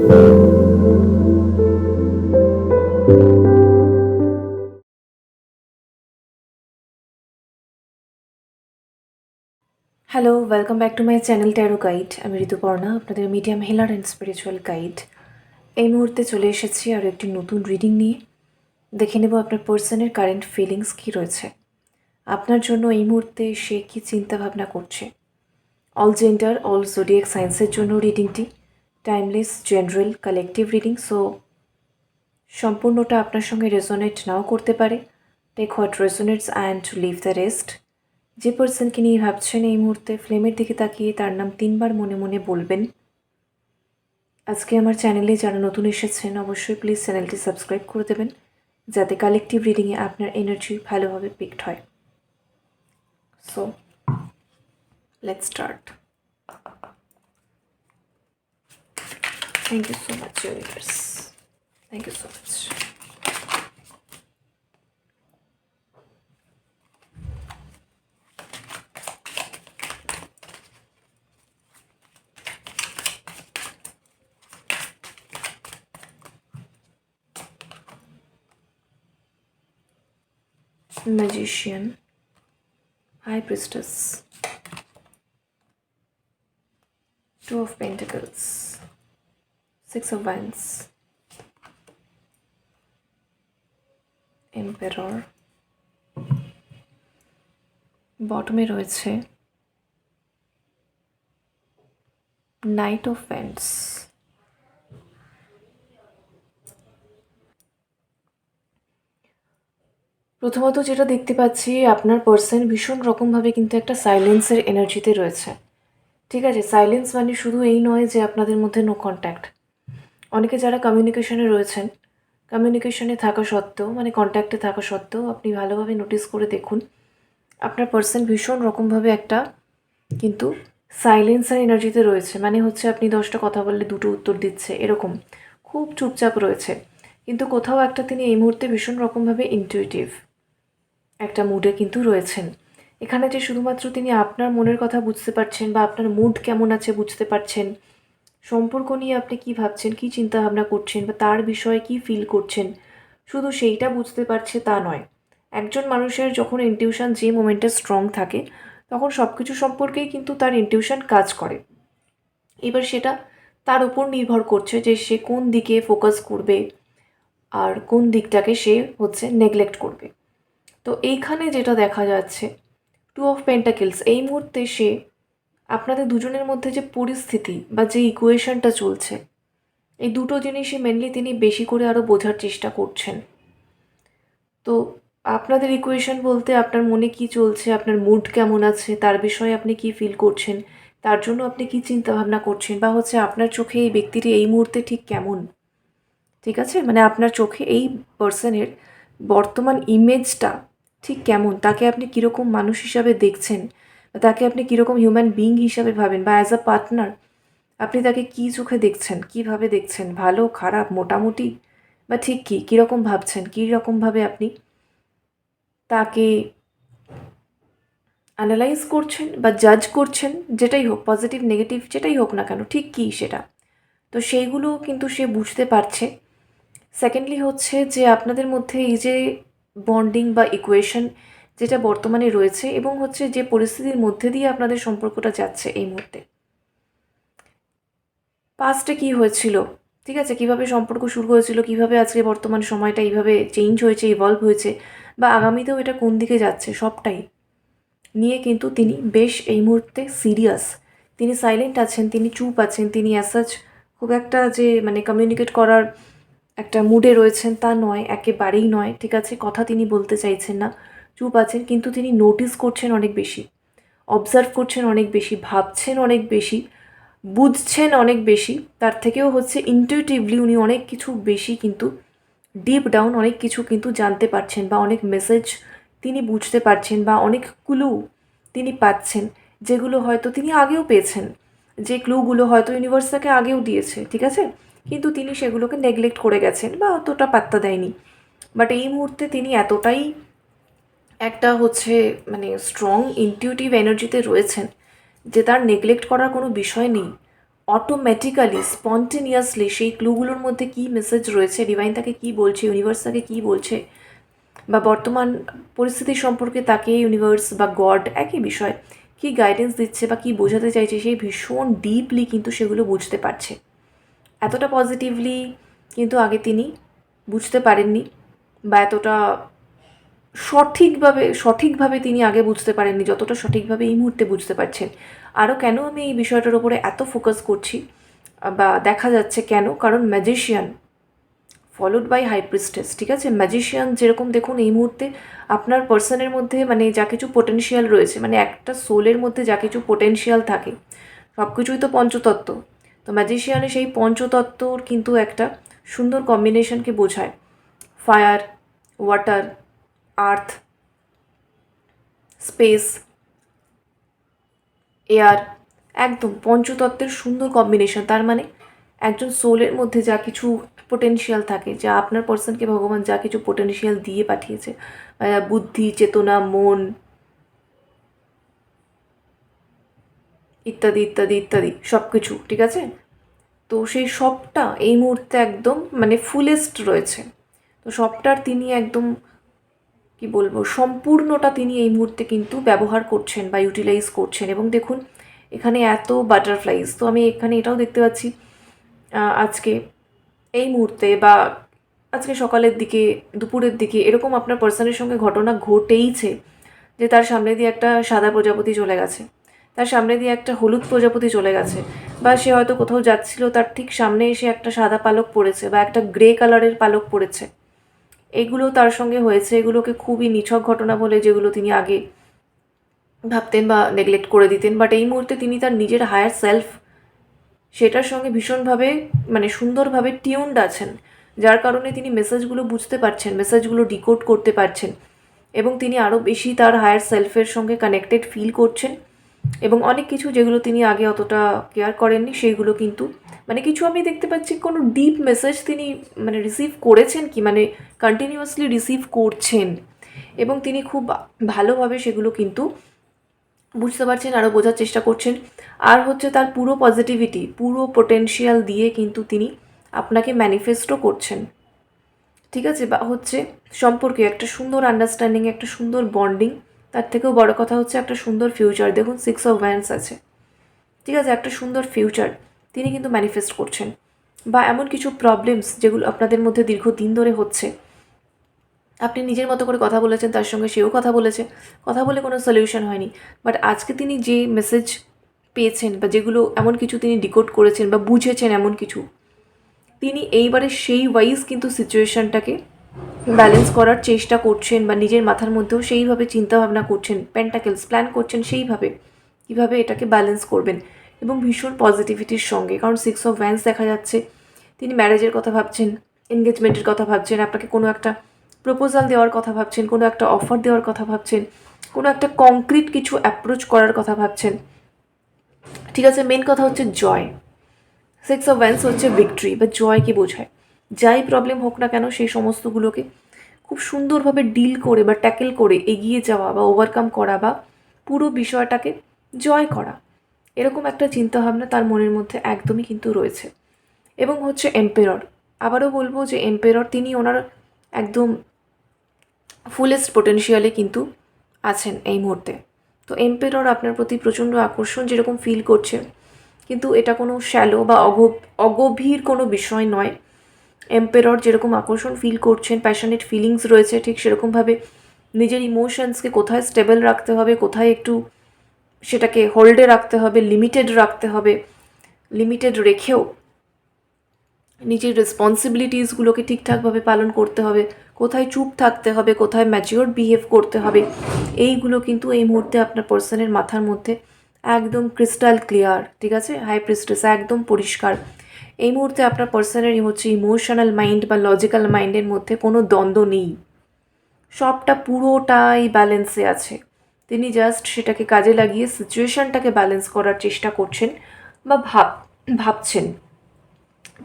Hello, welcome back to my channel tarot guide. আমি ঋতুপর্ণা, আপনাদের medium healer and spiritual guide. এই মুহূর্তে চলে এসেছি আরও একটি নতুন রিডিং নিয়ে। দেখে নেব আপনার পার্সনের কারেন্ট ফিলিংস কী রয়েছে, আপনার জন্য এই মুহূর্তে সে কী চিন্তাভাবনা করছে। অল জেন্ডার, অল জোডিয়াক সায়েন্সের জন্য রিডিংটি timeless, general, collective reading. So সম্পূর্ণটা আপনার সঙ্গে রেজোনেট নাও করতে পারে। Take what resonates and leave the rest. যে পার্সনকে নিয়ে ভাবছেন এই মুহূর্তে ফ্লেমের দিকে তাকিয়ে তার নাম 3 বার মনে মনে বলবেন। আজকে আমার চ্যানেলে যারা নতুন এসেছেন অবশ্যই প্লিজ চ্যানেলটি সাবস্ক্রাইব করে দেবেন, যাতে কালেকটিভ রিডিংয়ে আপনার এনার্জি ভালোভাবে পিকড হয়। So let's start. Thank you so much universe, thank you so much. Magician, High Priestess, Two of Pentacles, Six of Wands, Emperor, বটমে রয়েছে নাইট অফ ওয়ান্ডস। প্রথমত যেটা দেখতে পাচ্ছি, আপনার পার্সন ভীষণ রকমভাবে কিন্তু একটা সাইলেন্সের এনার্জিতে রয়েছে। ঠিক আছে, সাইলেন্স মানে শুধু এই নয় যে আপনাদের মধ্যে নো কন্ট্যাক্ট। অনেকে যারা কমিউনিকেশনে রয়েছেন, কমিউনিকেশনে থাকা সত্ত্বেও মানে কন্ট্যাক্টে থাকা সত্ত্বেও আপনি ভালোভাবে নোটিস করে দেখুন, আপনার পার্সন ভীষণ রকমভাবে একটা কিন্তু সাইলেন্সের এনার্জিতে রয়েছে। মানে হচ্ছে আপনি 10টা কথা বললে 2টো উত্তর দিচ্ছে, এরকম খুব চুপচাপ রয়েছে। কিন্তু কোথাও একটা তিনি এই মুহূর্তে ভীষণ রকমভাবে ইনটিউটিভ একটা মুডে কিন্তু রয়েছেন। এখানে যে শুধুমাত্র তিনি আপনার মনের কথা বুঝতে পারছেন বা আপনার মুড কেমন আছে বুঝতে পারছেন, সম্পর্ক নিয়ে আপনি কি ভাবছেন, কি চিন্তাভাবনা করছেন বা তার বিষয়ে কি ফিল করছেন, শুধু সেইটা বুঝতে পারছে তা নয়। একজন মানুষের যখন ইনটিউশন যে মোমেন্টে স্ট্রং থাকে তখন সব কিছু সম্পর্কেই কিন্তু তার ইনটিউশন কাজ করে। এবার সেটা তার উপর নির্ভর করছে যে সে কোন দিকে ফোকাস করবে আর কোন দিকটাকে সে নেগলেক্ট করবে। তো এইখানে যেটা দেখা যাচ্ছে, টু অফ পেন্টাকেলস, এই মুহূর্তে সে আপনাদের দুজনের মধ্যে যে পরিস্থিতি বা যে ইকুয়েশনটা চলছে, এই দুটো জিনিসই মেনলি তিনি বেশি করে আরও বোঝার চেষ্টা করছেন। তো আপনাদের ইকুয়েশন বলতে আপনার মনে কি চলছে, আপনার মুড কেমন আছে, তার বিষয়ে আপনি কি ফিল করছেন, তার জন্য আপনি কি চিন্তাভাবনা করছেন, বা আপনার চোখে এই ব্যক্তিটি এই মুহূর্তে ঠিক কেমন। ঠিক আছে, মানে আপনার চোখে এই পার্সনের বর্তমান ইমেজটা ঠিক কেমন, তাকে আপনি কীরকম মানুষ হিসাবে দেখছেন, বা তাকে আপনি কীরকম হিউম্যান বিইং হিসাবে ভাবেন, বা অ্যাজ আ পার্টনার আপনি তাকে কী চোখে দেখছেন, কীভাবে দেখছেন, ভালো, খারাপ, মোটামুটি, বা ঠিক কীরকম ভাবছেন, কীরকমভাবে আপনি তাকে অ্যানালাইজ করছেন বা জাজ করছেন, যেটাই হোক, পজিটিভ নেগেটিভ যেটাই হোক না কেন, ঠিক কী সেটা। তো সেইগুলো কিন্তু সে বুঝতে পারছে। সেকেন্ডলি যে আপনাদের মধ্যে এই যে বন্ডিং বা ইকুয়েশন যেটা বর্তমানে রয়েছে, এবং যে পরিস্থিতির মধ্যে দিয়ে আপনাদের সম্পর্কটা যাচ্ছে এই মুহূর্তে, পাস্টে কী হয়েছিল, ঠিক আছে, কীভাবে সম্পর্ক শুরু হয়েছিল, কীভাবে আজকে বর্তমান সময়টা এইভাবে চেঞ্জ হয়েছে, ইভলভ হয়েছে, বা আগামীতেও এটা কোন দিকে যাচ্ছে, সবটাই নিয়ে কিন্তু তিনি বেশ এই মুহূর্তে সিরিয়াস। তিনি সাইলেন্ট আছেন, তিনি চুপ আছেন, তিনি অ্যাসাচ খুব একটা যে কমিউনিকেট করার একটা মুডে রয়েছেন তা নয়, একেবারেই নয়। ঠিক আছে, কথা তিনি বলতে চাইছেন না, চুপ আছেন, কিন্তু তিনি নোটিস করছেন অনেক বেশি, অবজার্ভ করছেন অনেক বেশি, ভাবছেন অনেক বেশি, বুঝছেন অনেক বেশি। তার থেকেও ইনটিউটিভলি উনি অনেক কিছু বেশি কিন্তু ডিপ ডাউন অনেক কিছু কিন্তু জানতে পারছেন, বা অনেক মেসেজ তিনি বুঝতে পারছেন, বা অনেক ক্লু তিনি পাচ্ছেন, যেগুলো হয়তো তিনি আগেও পেয়েছেন, যে ক্লুগুলো হয়তো ইউনিভার্স তাকে আগেও দিয়েছে। ঠিক আছে, কিন্তু তিনি সেগুলোকে নেগলেক্ট করে গেছেন বা অতটা পাত্তা দেয়নি। বাট এই মুহূর্তে তিনি এতটাই একটা স্ট্রং ইনটিউটিভ এনার্জিতে রয়েছেন যে তার নেগলেক্ট করার কোনো বিষয় নেই। অটোমেটিক্যালি স্পন্টেনিয়াসলি সেই ক্লুগুলোর মধ্যে কী মেসেজ রয়েছে, ডিভাইন তাকে কী বলছে, ইউনিভার্স তাকে কী বলছে, বা বর্তমান পরিস্থিতি সম্পর্কে তাকে ইউনিভার্স বা গড একই বিষয় কী গাইডেন্স দিচ্ছে বা কী বোঝাতে চাইছে, সেই ভীষণ ডিপলি কিন্তু সেগুলো বুঝতে পারছে। এতটা পজিটিভলি কিন্তু আগে তিনি বুঝতে পারেননি, বা এতটা সঠিকভাবে তিনি আগে বুঝতে পারেননি যতটা সঠিকভাবে এই মুহূর্তে বুঝতে পারছেন। আরও কেন আমি এই বিষয়টার ওপরে এত ফোকাস করছি বা দেখা যাচ্ছে কেন, কারণ magician followed by high priestess, ঠিক আছে? ম্যাজিশিয়ান যেরকম দেখুন এই মুহূর্তে আপনার পার্সনের মধ্যে মানে যা কিছু পোটেনশিয়াল রয়েছে, মানে একটা সোলের মধ্যে যা কিছু পোটেনশিয়াল থাকে সব কিছুই তো পঞ্চতত্ত্ব। তো ম্যাজিশিয়ানে সেই পঞ্চতত্ত্বর কিন্তু একটা সুন্দর কম্বিনেশনকে বোঝায়। ফায়ার, ওয়াটার, আর্থ, স্পেস, এয়ার, একদম পঞ্চতত্ত্বের সুন্দর কম্বিনেশন। তার মানে একজন সোলের মধ্যে যা কিছু পোটেনশিয়াল থাকে, যা আপনার পার্সনকে ভগবান যা কিছু পোটেনশিয়াল দিয়ে পাঠিয়েছে, বুদ্ধি, চেতনা, মন ইত্যাদি ইত্যাদি ইত্যাদি সব কিছু, ঠিক আছে? তো সেই সবটা এই মুহূর্তে একদম মানে ফুলেস্ট রয়েছে। তো সবটার তিনি একদম কি বলবো সম্পূর্ণটা তিনি এই মুহূর্তে কিন্তু ব্যবহার করছেন বা ইউটিলাইজ করছেন। এবং দেখুন এখানে এত বাটারফ্লাইজ, তো আমি এখানে এটাও দেখতে পাচ্ছি আজকে এই মুহূর্তে বা আজকে সকালের দিকে, দুপুরের দিকে এরকম আপনার পার্সনের সঙ্গে ঘটনা ঘটেইছে যে তার সামনে দিয়ে একটা সাদা প্রজাপতি চলে গেছে, তার সামনে দিয়ে একটা হলুদ প্রজাপতি চলে গেছে, বা সে হয়তো কোথাও যাচ্ছিল তার ঠিক সামনে এসে একটা সাদা পালক পড়েছে বা একটা গ্রে কালারের পালক পড়েছে। এগুলো তার সঙ্গে হয়েছে। এগুলোকে খুবই নিছক ঘটনা বলে, যেগুলো তিনি আগে ভাবতেন বা নেগলেক্ট করে দিতেন, বাট এই মুহূর্তে তিনি তার নিজের হায়ার সেলফ সেটার সঙ্গে ভীষণভাবে মানে সুন্দরভাবে টিউনড আছেন, যার কারণে তিনি মেসেজগুলো বুঝতে পারছেন, মেসেজগুলো ডিকোড করতে পারছেন, এবং তিনি আরও বেশি তার হায়ার সেলফের সঙ্গে কানেক্টেড ফিল করছেন। এবং অনেক কিছু যেগুলো তিনি আগে অতটা কেয়ার করেননি সেইগুলো কিন্তু মানে কিছু আমি দেখতে পাচ্ছি কোনো ডিপ মেসেজ তিনি মানে রিসিভ করেছেন, কি মানে কন্টিনিউয়াসলি রিসিভ করছেন, এবং তিনি খুব ভালোভাবে সেগুলো কিন্তু বুঝতে পারছেন, আরও বোঝার চেষ্টা করছেন। আর হচ্ছে তার পুরো পজিটিভিটি, পুরো পোটেনশিয়াল দিয়ে কিন্তু তিনি আপনাকে ম্যানিফেস্টও করছেন, ঠিক আছে? বা হচ্ছে সম্পর্কে একটা সুন্দর আন্ডারস্ট্যান্ডিং, একটা সুন্দর বন্ডিং, তার থেকেও বড় কথা হচ্ছে একটা সুন্দর ফিউচার। দেখুন 6 অফ ওয়ান্ডস আছে, ঠিক আছে? একটা সুন্দর ফিউচার তিনি কিন্তু ম্যানিফেস্ট করছেন। বা এমন কিছু প্রবলেমস যেগুলো আপনাদের মধ্যে দীর্ঘদিন ধরে হচ্ছে, আপনি নিজের মতো করে কথা বলেছেন, তার সঙ্গে সেও কথা বলেছে, কথা বলে কোনো সলিউশন হয়নি, বাট আজকে তিনি যে মেসেজ পেয়েছেন বা যেগুলো এমন কিছু তিনি ডিকোড করেছেন বা বুঝেছেন, এমন কিছু তিনি এইবারে সেই ওয়াইজ কিন্তু সিচুয়েশনটাকে ব্যালেন্স করার চেষ্টা করছেন, বা নিজের মাথার মধ্যেও সেইভাবে চিন্তাভাবনা করছেন, পেন্টাকেলস প্ল্যান করছেন সেইভাবে কীভাবে এটাকে ব্যালেন্স করবেন, এবং ভীষণ পজিটিভিটির সঙ্গে। কারণ 6 অফ ওয়ান্ডস দেখা যাচ্ছে তিনি ম্যারেজের কথা ভাবছেন, এনগেজমেন্টের কথা ভাবছেন, আপনাকে কোনো একটা প্রপোজাল দেওয়ার কথা ভাবছেন, কোনো একটা অফার দেওয়ার কথা ভাবছেন, কোনো একটা কংক্রিট কিছু অ্যাপ্রোচ করার কথা ভাবছেন, ঠিক আছে? মেন কথা হচ্ছে জয়। 6 অফ ওয়ান্ডস হচ্ছে ভিক্টরি বা জয়কে বোঝায়। যাই প্রবলেম হোক না কেন সেই সমস্তগুলোকে খুব সুন্দরভাবে ডিল করে বা ট্যাকেল করে এগিয়ে যাওয়া বা ওভারকাম করা বা পুরো বিষয়টাকে জয় করা, এরকম একটা চিন্তাভাবনা তার মনের মধ্যে একদমই কিন্তু রয়েছে। এবং হচ্ছে এম্পেরর, আবারও বলবো যে এম্পেরর তিনি ওনার একদম ফুলেস্ট পোটেনশিয়ালে কিন্তু আছেন এই মুহূর্তে। তো এম্পেরর আপনার প্রতি প্রচণ্ড আকর্ষণ যেরকম ফিল করছে, কিন্তু এটা কোনো শ্যালো বা অগভীর কোনো বিষয় নয়। এম্পেরর যেরকম আকর্ষণ ফিল করছেন, প্যাশনেট ফিলিংস রয়েছে, ঠিক সেরকমভাবে নিজের ইমোশনসকে কোথায় স্টেবল রাখতে হবে, কোথায় একটু সেটাকে হোল্ডে রাখতে হবে, লিমিটেড রাখতে হবে, লিমিটেড রেখেও নিজের রেসপন্সিবিলিটিসগুলোকে ঠিকঠাকভাবে পালন করতে হবে, কোথায় চুপ থাকতে হবে, কোথায় ম্যাচিওর বিহেভ করতে হবে, এইগুলো কিন্তু এই মুহূর্তে আপনার পার্সনের মাথার মধ্যে একদম ক্রিস্টাল ক্লিয়ার, ঠিক আছে? হাই প্রিস্টেস একদম পরিষ্কার। এই মুহূর্তে আপনার পার্সনেরই হচ্ছে ইমোশনাল মাইন্ড বা লজিক্যাল মাইন্ডের মধ্যে কোনো দ্বন্দ্ব নেই, সবটা পুরোটাই ব্যালেন্সে আছে। তিনি জাস্ট সেটাকে কাজে লাগিয়ে সিচুয়েশনটাকে ব্যালেন্স করার চেষ্টা করছেন বা ভাবছেন,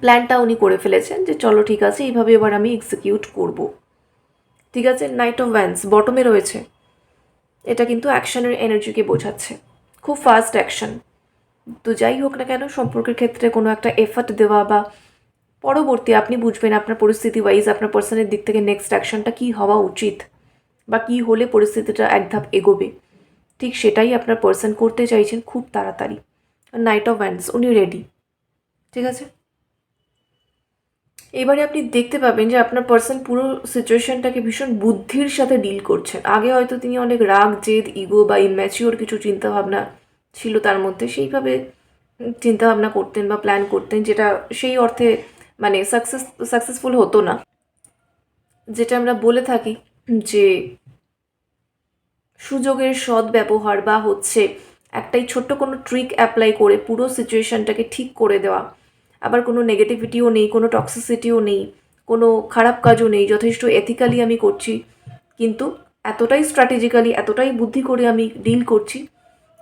প্ল্যানটা উনি করে ফেলেছেন যে চলো ঠিক আছে এইভাবে এবার আমি এক্সিকিউট করব, ঠিক আছে? নাইট অফ ওয়ান্ডস বটমে রয়েছে, এটা কিন্তু অ্যাকশনের এনার্জিকে বোঝাচ্ছে, খুব ফাস্ট অ্যাকশন, তো যাই হোক না কেন, সম্পর্কের ক্ষেত্রে কোনো একটা এফর্ট দেওয়া বা পরবর্তী আপনি বুঝবেন আপনার পরিস্থিতি ওয়াইজ আপনার পার্সনের দিক থেকে নেক্সট অ্যাকশনটা কী হওয়া উচিত বা কী হলে পরিস্থিতিটা এক ধাপ এগোবে, ঠিক সেটাই আপনার পার্সন করতে চাইছেন খুব তাড়াতাড়ি। নাইট অফ ওয়ান্ডস, উনি রেডি। ঠিক আছে, এবারে আপনি দেখতে পাবেন যে আপনার পার্সন পুরো সিচুয়েশনটাকে ভীষণ বুদ্ধির সাথে ডিল করছেন। আগে হয়তো তিনি অনেক রাগ, জেদ, ইগো বা ইম্যাচিওর কিছু চিন্তাভাবনা ছিল তার মধ্যে, সেইভাবে চিন্তাভাবনা করতেন বা প্ল্যান করতেন, যেটা সেই অর্থে মানে সাকসেসফুল হতো না। যেটা আমরা বলে থাকি যে সুযোগের সদ্ব্যবহার বা হচ্ছে একটাই ছোট্ট কোনো ট্রিক অ্যাপ্লাই করে পুরো সিচুয়েশনটাকে ঠিক করে দেওয়া। আবার কোনো নেগেটিভিটিও নেই, কোনো টক্সিসিটিও নেই, কোনো খারাপ কাজও নেই, যথেষ্ট এথিক্যালি আমি করছি, কিন্তু এতটাই স্ট্র্যাটেজিক্যালি, এতটাই বুদ্ধি করে আমি ডিল করছি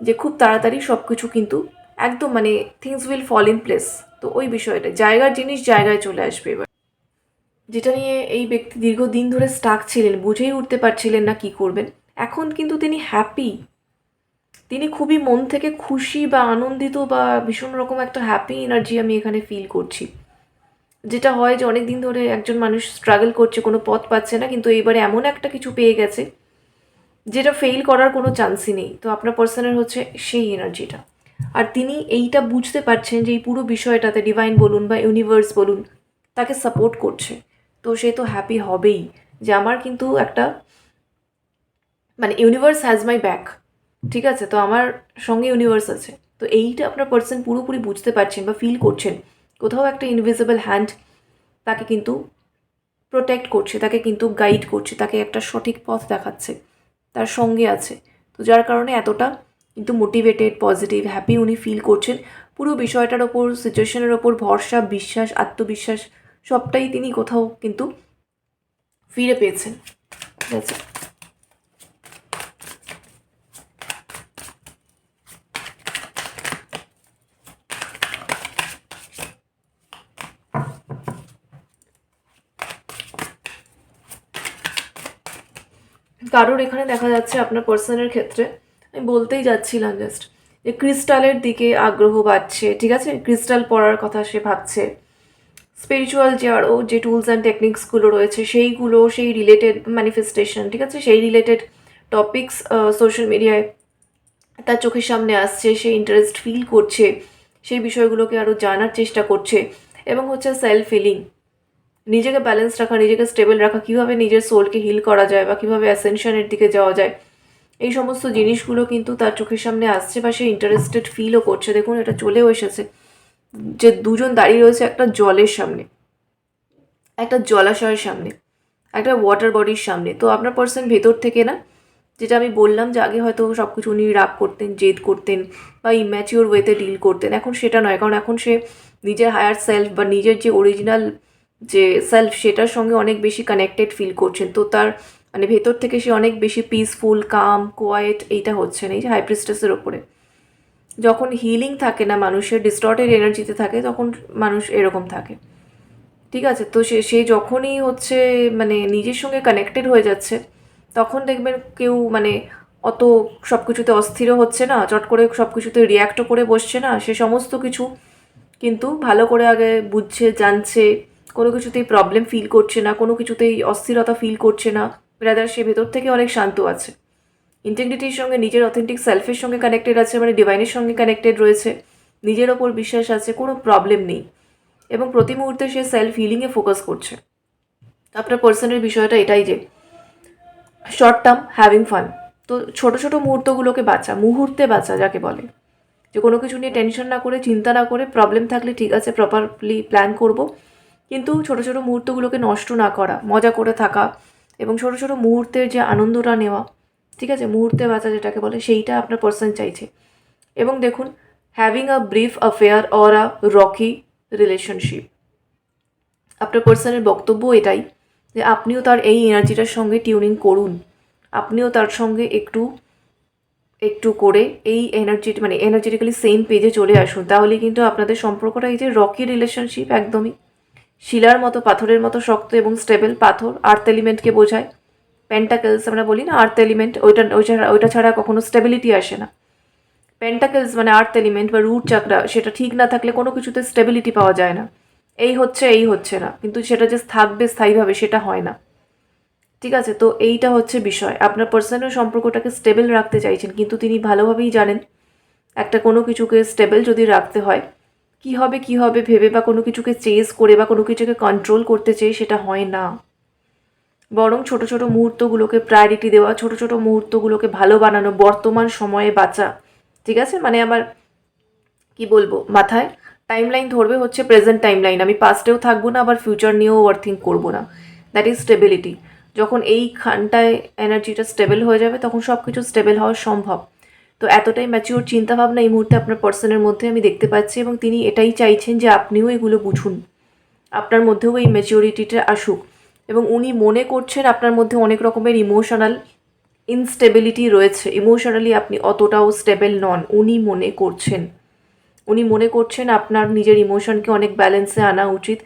যে খুব তাড়াতাড়ি সব কিছু কিন্তু একদম মানে things will fall in place. তো ওই বিষয়টা, জায়গার জিনিস জায়গায় চলে আসবে। এবার যেটা নিয়ে এই ব্যক্তি দীর্ঘদিন ধরে স্টাক ছিলেন, বুঝেই উঠতে পারছিলেন না কি করবেন, এখন কিন্তু তিনি হ্যাপি। তিনি খুবই মন থেকে খুশি বা আনন্দিত বা ভীষণ রকম একটা হ্যাপি এনার্জি আমি এখানে ফিল করছি। যেটা হয় যে অনেক দিন ধরে একজন মানুষ স্ট্রাগল করছে, কোনো পথ পাচ্ছে না, কিন্তু এইবারে এমন একটা কিছু পেয়ে গেছে যেটা ফেল করার কোনো চান্সই নেই। তো আপনার পার্সনের হচ্ছে সেই এনার্জিটা। আর তিনি এইটা বুঝতে পারছেন যে এই পুরো বিষয়টাতে ডিভাইন বলুন বা ইউনিভার্স বলুন তাকে সাপোর্ট করছে। তো সে তো হ্যাপি হবেই যে আমার কিন্তু একটা মানে ইউনিভার্স হ্যাজ মাই ব্যাক। ঠিক আছে, তো আমার সঙ্গে ইউনিভার্স আছে। তো এইটা আপনার পার্সন পুরোপুরি বুঝতে পারছেন বা ফিল করছেন, কোথাও একটা ইনভিজিবল হ্যান্ড তাকে কিন্তু প্রোটেক্ট করছে, তাকে কিন্তু গাইড করছে, তাকে একটা সঠিক পথ দেখাচ্ছে, তার সঙ্গে আছে। তো যার কারণে এতটা কিন্তু মোটিভেটেড, পজিটিভ, হ্যাপি উনি ফিল করছেন। পুরো বিষয়টার ওপর, সিচুয়েশনের ওপর ভরসা, বিশ্বাস, আত্মবিশ্বাস সবটাই তিনি কোথাও কিন্তু ফিরে পেয়েছেন। ঠিক আছে, কারোর এখানে দেখা যাচ্ছে আপনার পার্সনের ক্ষেত্রে, আমি বলতেই যাচ্ছিলাম জাস্ট, যে ক্রিস্টালের দিকে আগ্রহ বাড়ছে। ঠিক আছে, ক্রিস্টাল পড়ার কথা সে ভাবছে। স্পিরিচুয়াল যে আরও যে টুলস অ্যান্ড টেকনিক্সগুলো রয়েছে সেইগুলো, সেই রিলেটেড ম্যানিফেস্টেশন, ঠিক আছে, সেই রিলেটেড টপিকস সোশ্যাল মিডিয়ায় তার চোখের সামনে আসছে, সে ইন্টারেস্ট ফিল করছে, সেই বিষয়গুলোকে আরও জানার চেষ্টা করছে। এবং হচ্ছে সেলফ হিলিং, নিজেকে ব্যালেন্স রাখা, নিজেকে স্টেবল রাখা, কীভাবে নিজের সোলকে হিল করা যায় বা কীভাবে অ্যাসেনশনের দিকে যাওয়া যায়, এই সমস্ত জিনিসগুলো কিন্তু তার চোখের সামনে আসছে বা সে ইন্টারেস্টেড ফিলও করছে। দেখুন এটা চলেও এসেছে যে দুজন দাঁড়িয়ে রয়েছে একটা জলের সামনে, একটা জলাশয়ের সামনে, একটা ওয়াটার বডির সামনে। তো আপনার পার্সন ভেতর থেকে না, যেটা আমি বললাম যে আগে হয়তো সব কিছু উনি রাগ করতেন, জেদ করতেন বা ইম্যাচিওর ওয়েতে ডিল করতেন, এখন সেটা নয়। কারণ এখন সে নিজের হায়ার সেলফ বা নিজের যে অরিজিনাল যে সেলফ সেটার সঙ্গে অনেক বেশি কানেক্টেড ফিল করছেন। তো তার মানে ভেতর থেকে সে অনেক বেশি পিসফুল, কাম, কোয়াইট এইটা হচ্ছে না। এই যে হাই প্রিস্টেসের ওপরে যখন হিলিং থাকে না, মানুষের ডিস্টর্টেড এনার্জিতে থাকে, তখন মানুষ এরকম থাকে। ঠিক আছে, তো সে যখনই হচ্ছে মানে নিজের সঙ্গে কানেক্টেড হয়ে যাচ্ছে, তখন দেখবেন কেউ মানে অত সব কিছুতে অস্থিরও হচ্ছে না, চট করে সব কিছুতে রিয়্যাক্টও করে বসছে না। সে সমস্ত কিছু কিন্তু ভালো করে আগে বুঝছে, জানছে, কোনো কিছুতেই প্রবলেম ফিল করছে না, কোনো কিছুতেই অস্থিরতা ফিল করছে না। রাদার সে ভেতর থেকে অনেক শান্ত আছে, ইন্টিগ্রিটির সঙ্গে, নিজের অথেন্টিক সেলফের সঙ্গে কানেক্টেড আছে, মানে ডিভাইনের সঙ্গে কানেক্টেড রয়েছে, নিজের ওপর বিশ্বাস আছে, কোনো প্রবলেম নেই। এবং প্রতি মুহূর্তে সে সেলফ হিলিংয়ে ফোকাস করছে। আপনার পার্সনের বিষয়টা এটাই যে শর্ট টার্ম হ্যাভিং ফান। তো ছোট ছোট মুহূর্তগুলোকে বাঁচা, মুহূর্তে বাঁচা যাকে বলে, যে কোনো কিছু নিয়ে টেনশন না করে, চিন্তা না করে, প্রবলেম থাকলে ঠিক আছে প্রপারলি প্ল্যান করব, কিন্তু ছোট ছোট মুহূর্তগুলোকে নষ্ট না করা, মজা করে থাকা এবং ছোট ছোট মুহূর্তের যে আনন্দটা নেওয়া, ঠিক আছে, মুহূর্তে বাঁচা যেটাকে বলে, সেইটা আপনার পার্সন চাইছে। এবং দেখুন, having a brief affair or a Rocky relationship, আপনার পার্সনের বক্তব্য এটাই যে আপনিও তার এই এনার্জিটার সঙ্গে টিউনিং করুন, আপনিও তার সঙ্গে একটু একটু করে এই এনার্জি মানে এনার্জেটিক্যালি সেম পেজে চলে আসুন। তাহলে কিন্তু আপনাদের সম্পর্কটা এই যে রকি রিলেশনশিপ, একদমই শিলার মতো, পাথরের মতো শক্ত এবং স্টেবল। পাথর আর্থ এলিমেন্টকে বোঝায়, পেন্টাকেলস আমরা বলি না আর্থ এলিমেন্ট, ওইটা ছাড়া কখনো স্টেবিলিটি আসে না। পেন্টাকেলস মানে আর্থ এলিমেন্ট বা রুট চাকরা, সেটা ঠিক না থাকলে কোনো কিছুতে স্টেবিলিটি পাওয়া যায় না। এই হচ্ছে না, কিন্তু সেটা যে থাকবে স্থায়ীভাবে সেটা হয় না। ঠিক আছে, তো এইটা হচ্ছে বিষয়। আপনার পার্সোনাল সম্পর্কটাকে স্টেবল রাখতে চাইছেন, কিন্তু তিনি ভালোভাবেই জানেন একটা কোনো কিছুকে স্টেবল যদি রাখতে হয় কি হবে ভেবে বা কোনো কিছুকে চেস করে বা কোনো কিছুকে কন্ট্রোল করতে চেয়ে সেটা হয় না। বরং ছোট ছোট মুহূর্তগুলোকে প্রায়োরিটি দেওয়া, ছোট ছোট মুহূর্তগুলোকে ভালো বানানো, বর্তমান সময়ে বাঁচা। ঠিক আছে, মানে আমার কি বলবো, মাথায় টাইমলাইন ধরবে হচ্ছে প্রেজেন্ট টাইমলাইন। আমি পাস্টেও থাকবো না, আবার ফিউচার নিয়েও ওভারথিঙ্ক করবো না। That is stability. যখন এইখানটায় এনার্জিটা স্টেবল হয়ে যাবে তখন সব কিছু স্টেবল হওয়া সম্ভব। তো এতটাই ম্যাচিওর চিন্তাভাবনা এই মুহূর্তে আপনার পার্সনের মধ্যে আমি দেখতে পাচ্ছি, এবং তিনি এটাই চাইছেন যে আপনিও এগুলো বুঝুন, আপনার মধ্যেও এই ম্যাচিওরিটিটা আসুক। এবং উনি মনে করছেন আপনার মধ্যে অনেক রকমের ইমোশনাল ইনস্টেবিলিটি রয়েছে, ইমোশনালি আপনি অতটাও স্টেবল নন। উনি মনে করছেন আপনার নিজের ইমোশনকে অনেক ব্যালেন্সে আনা উচিত,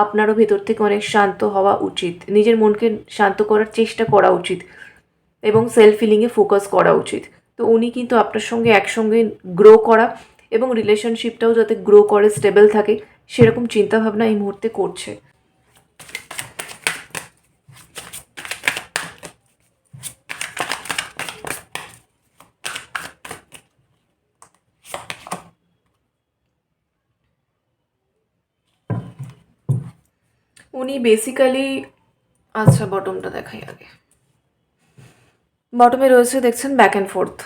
আপনারও ভেতর থেকে অনেক শান্ত হওয়া উচিত, নিজের মনকে শান্ত করার চেষ্টা করা উচিত এবং সেলফ ফিলিংয়ে ফোকাস করা উচিত। তো উনি কিন্তু আপনার সঙ্গে একসঙ্গে গ্রো করা এবং রিলেশনশিপটাও যাতে গ্রো করে, স্টেবল থাকে, সেরকম চিন্তাভাবনা এই মুহূর্তে করছে। উনি বেসিক্যালি, আচ্ছা বটমটা দেখাই আগে। বটমে রয়েছে দেখছেন ব্যাক অ্যান্ড ফোর্থ,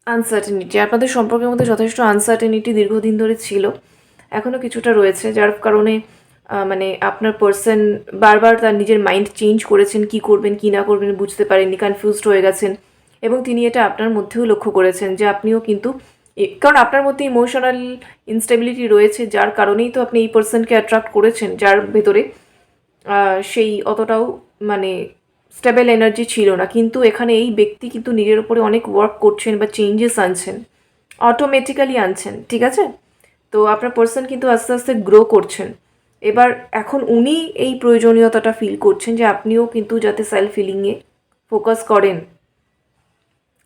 আনসার্টেনিটি। আপনাদের সম্পর্কের মধ্যে যথেষ্ট আনসার্টেনিটি দীর্ঘদিন ধরে ছিল, এখনও কিছুটা রয়েছে, যার কারণে মানে আপনার পার্সন বারবার তার নিজের মাইন্ড চেঞ্জ করেছেন, কি করবেন কি না করবেন বুঝতে পারেননি, কনফিউজড হয়ে গেছেন। এবং তিনি এটা আপনার মধ্যেও লক্ষ্য করেছেন যে আপনিও কিন্তু কারণ আপনার মধ্যে ইমোশনাল ইনস্টেবিলিটি রয়েছে, যার কারণেই তো আপনি এই পার্সনকে অ্যাট্রাক্ট করেছেন, যার ভেতরে সেই অতটাও মানে স্টেবল এনার্জি ছিল না। কিন্তু এখানে এই ব্যক্তি কিন্তু নিজের উপরে অনেক ওয়ার্ক করছেন বা চেঞ্জেস আনছেন, অটোমেটিক্যালি আনছেন। ঠিক আছে, তো আপনার পার্সন কিন্তু আস্তে আস্তে গ্রো করছেন। এবার এখন উনি এই প্রয়োজনীয়তাটা ফিল করছেন যে আপনিও কিন্তু যাতে সেলফ ফিলিংয়ে ফোকাস করেন,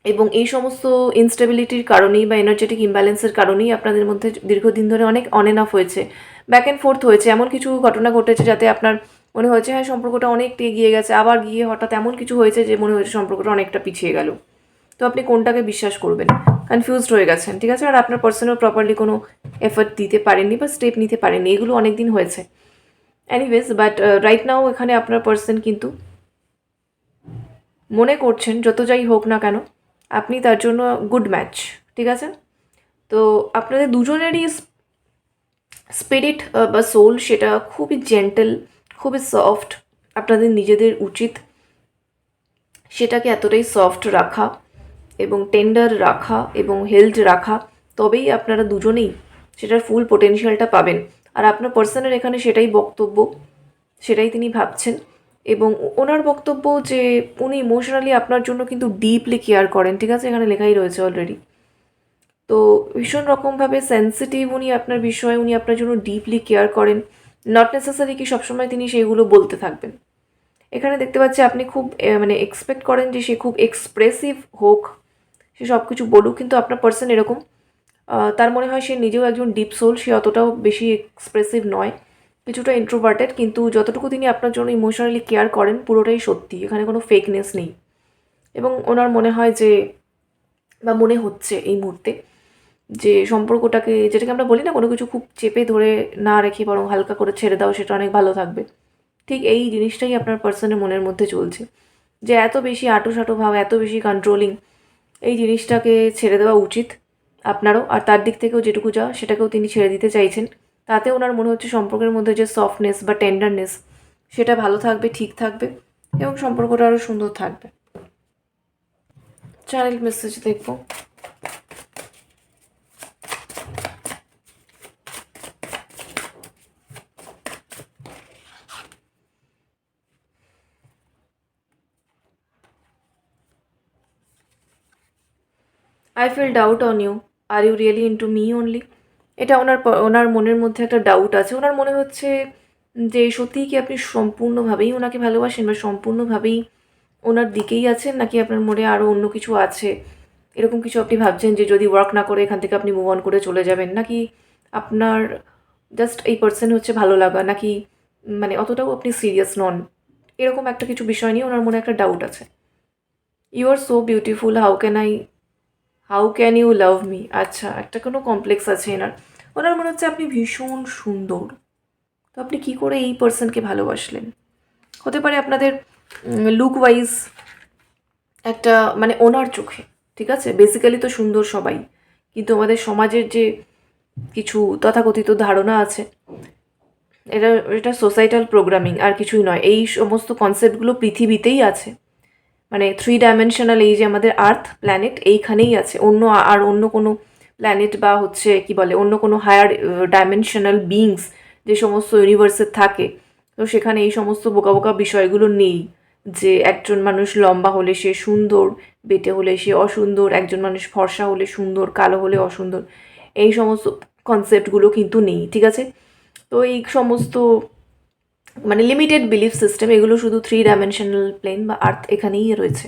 এবং এই সমস্ত ইনস্টেবিলিটির কারণেই বা এনার্জেটিক ইমব্যালেন্সের কারণেই আপনাদের মধ্যে দীর্ঘদিন ধরে অনেক অন অ্যান্ড অফ হয়েছে, ব্যাক অ্যান্ড ফোর্থ হয়েছে। এমন কিছু ঘটনা ঘটেছে যাতে আপনার মনে হয়েছে হ্যাঁ সম্পর্কটা অনেকটা এগিয়ে গেছে, আবার গিয়ে হঠাৎ এমন কিছু হয়েছে যে মনে হয়েছে সম্পর্কটা অনেকটা পিছিয়ে গেল। তো আপনি কোনটাকে বিশ্বাস করবেন, কনফিউজড হয়ে গেছেন। ঠিক আছে, আর আপনার পার্সোনাল প্রপারলি কোনো এফর্ট দিতে পারেননি বা স্টেপ নিতে পারেননি, এগুলো অনেক দিন হয়েছে। এনিওয়েজ, বাট রাইট নাও এখানে আপনার পার্সন কিন্তু মনে করছেন যত যাই হোক না কেন আপনি তার জন্য গুড ম্যাচ। ঠিক আছে, তো আপনাদের দুজনেরই স্পিরিট বা সোল সেটা খুবই জেন্টেল, খুবই সফট। আপনাদের নিজেদের উচিত সেটাকে এতটাই সফট রাখা এবং টেন্ডার রাখা এবং হেলথ রাখা, তবেই আপনারা দুজনেই সেটার ফুল পোটেনশিয়ালটা পাবেন। আর আপনার পার্সনের এখানে সেটাই বক্তব্য, সেটাই তিনি ভাবছেন। এবং ওনার বক্তব্য যে উনি ইমোশনালি আপনার জন্য কিন্তু ডিপলি কেয়ার করেন। ঠিক আছে, এখানে লেখাই রয়েছে অলরেডি। তো ভীষণ রকমভাবে সেন্সিটিভ উনি আপনার বিষয়ে, উনি আপনার জন্য ডিপলি কেয়ার করেন। নট নেসেসারি কি সবসময় তিনি সেইগুলো বলতে থাকবেন। এখানে দেখতে পাচ্ছি আপনি খুব মানে এক্সপেক্ট করেন যে সে খুব এক্সপ্রেসিভ হোক, সে সব কিছু বলুক, কিন্তু আপনার পার্সন এরকম তার মনে হয় সে নিজেও একজন ডিপ সোল, সে অতটাও বেশি এক্সপ্রেসিভ নয়, কিছুটা ইন্ট্রোভার্টেড, কিন্তু যতটুকু তিনি আপনার জন্য ইমোশনালি কেয়ার করেন পুরোটাই সত্যি, এখানে কোনো ফেকনেস নেই। এবং ওনার মনে হয় যে বা মনে হচ্ছে এই মুহূর্তে যে সম্পর্কটাকে, যেটাকে আমরা বলি না কোনো কিছু খুব চেপে ধরে না রেখে বরং হালকা করে ছেড়ে দাও, সেটা অনেক ভালো থাকবে। ঠিক এই জিনিসটাই আপনার পার্সনের মনের মধ্যে চলছে, যে এত বেশি আঁটোসাঁটো ভাব, এত বেশি কন্ট্রোলিং, এই জিনিসটাকে ছেড়ে দেওয়া উচিত আপনারও। আর তার দিক থেকেও যেটুকু যা সেটাকেও তিনি ছেড়ে দিতে চাইছেন। তাতে ওনার মনে হচ্ছে সম্পর্কের মধ্যে যে সফটনেস বা টেন্ডারনেস সেটা ভালো থাকবে, ঠিক থাকবে এবং সম্পর্কটা আরও সুন্দর থাকবে। চ্যানেল মেসেজ দেখবো। I feel doubt on you, are you really into me only. এটা ওনার মনের মধ্যে একটা ডাউট আছে। ওনার মনে হচ্ছে যে সত্যিই কি আপনি সম্পূর্ণভাবেই ওনাকে ভালোবাসেন বা সম্পূর্ণভাবেই ওনার দিকেই আছেন, নাকি আপনার মনে আরও অন্য কিছু আছে। এরকম কিছু আপনি ভাবছেন যে যদি ওয়ার্ক না করে এখান থেকে আপনি মুভ অন করে চলে যাবেন, নাকি আপনার জাস্ট এই পার্সন হচ্ছে ভালো লাগা, নাকি মানে অতটাও আপনি সিরিয়াস নন, এরকম একটা কিছু বিষয় নিয়ে ওনার মনে একটা ডাউট আছে। You are so beautiful, how can you love me. আচ্ছা, একটা কোনো কমপ্লেক্স আছে এনার। ওনার মনে হচ্ছে আপনি ভীষণ সুন্দর, তো আপনি কী করে এই পার্সনকে ভালোবাসলেন? হতে পারে আপনাদের লুক ওয়াইজ একটা মানে ওনার চোখে, ঠিক আছে, বেসিক্যালি তো সুন্দর সবাই, কিন্তু আমাদের সমাজের যে কিছু তথাকথিত ধারণা আছে, এটা এটা সোসাইটাল প্রোগ্রামিং, আর কিছুই নয়। এই সমস্ত কনসেপ্টগুলো পৃথিবীতেই আছে, মানে 3 ডাইমেনশনাল এই যে আমাদের আর্থ প্ল্যানেট, এইখানেই আছে। অন্য কোনো প্ল্যানেট বা হচ্ছে কি বলে অন্য কোনো হায়ার ডাইমেনশনাল বিংস যে সমস্ত ইউনিভার্সে থাকে, তো সেখানে এই সমস্ত বোকা বোকা বিষয়গুলো নেই যে একজন মানুষ লম্বা হলে সে সুন্দর, বেটে হলে সে অসুন্দর, একজন মানুষ ফর্সা হলে সুন্দর, কালো হলে অসুন্দর, এই সমস্ত কনসেপ্টগুলো কিন্তু নেই, ঠিক আছে। তো এই সমস্ত মানে লিমিটেড বিলিফ সিস্টেম, এগুলো শুধু 3 ডাইমেনশনাল প্লেন বা আর্থ এখানেই রয়েছে।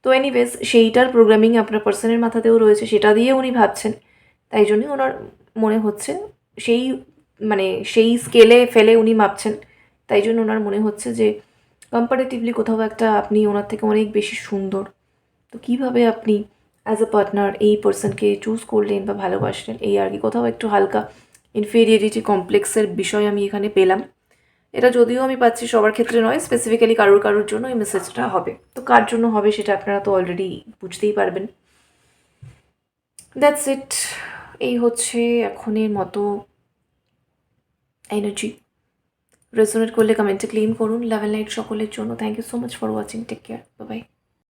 তো এনিওয়েজ সেইটার প্রোগ্রামিং আপনার পার্সনের মাথাতেও রয়েছে, সেটা দিয়ে উনি ভাবছেন, তাই জন্যই ওনার মনে হচ্ছে সেই মানে সেই স্কেলে ফেলে উনি মাপছেন, তাই জন্য ওনার মনে হচ্ছে যে কম্পারেটিভলি কোথাও একটা আপনি ওনার থেকে অনেক বেশি সুন্দর। তো কীভাবে আপনি অ্যাজ এ পার্টনার এই পার্সনকে চুজ করলেন বা ভালোবাসলেন, এই আর কি। কোথাও একটু হালকা ইনফেরিয়রিটি কমপ্লেক্সের বিষয় আমি এখানে পেলাম। এটা যদিও আমি পাচ্ছি সবার ক্ষেত্রে নয়, স্পেসিফিক্যালি কারোর জন্য এই মেসেজটা হবে। তো কার জন্য হবে সেটা আপনারা তো অলরেডি বুঝতেই পারবেন। That's it. এই হচ্ছে এখনের মতো এনার্জি। রেজোনেট করলে কমেন্টে ক্লেম করুন। লাভ এন্ড লাইট সকলের জন্য। Thank you so much for watching. Take care. Bye by.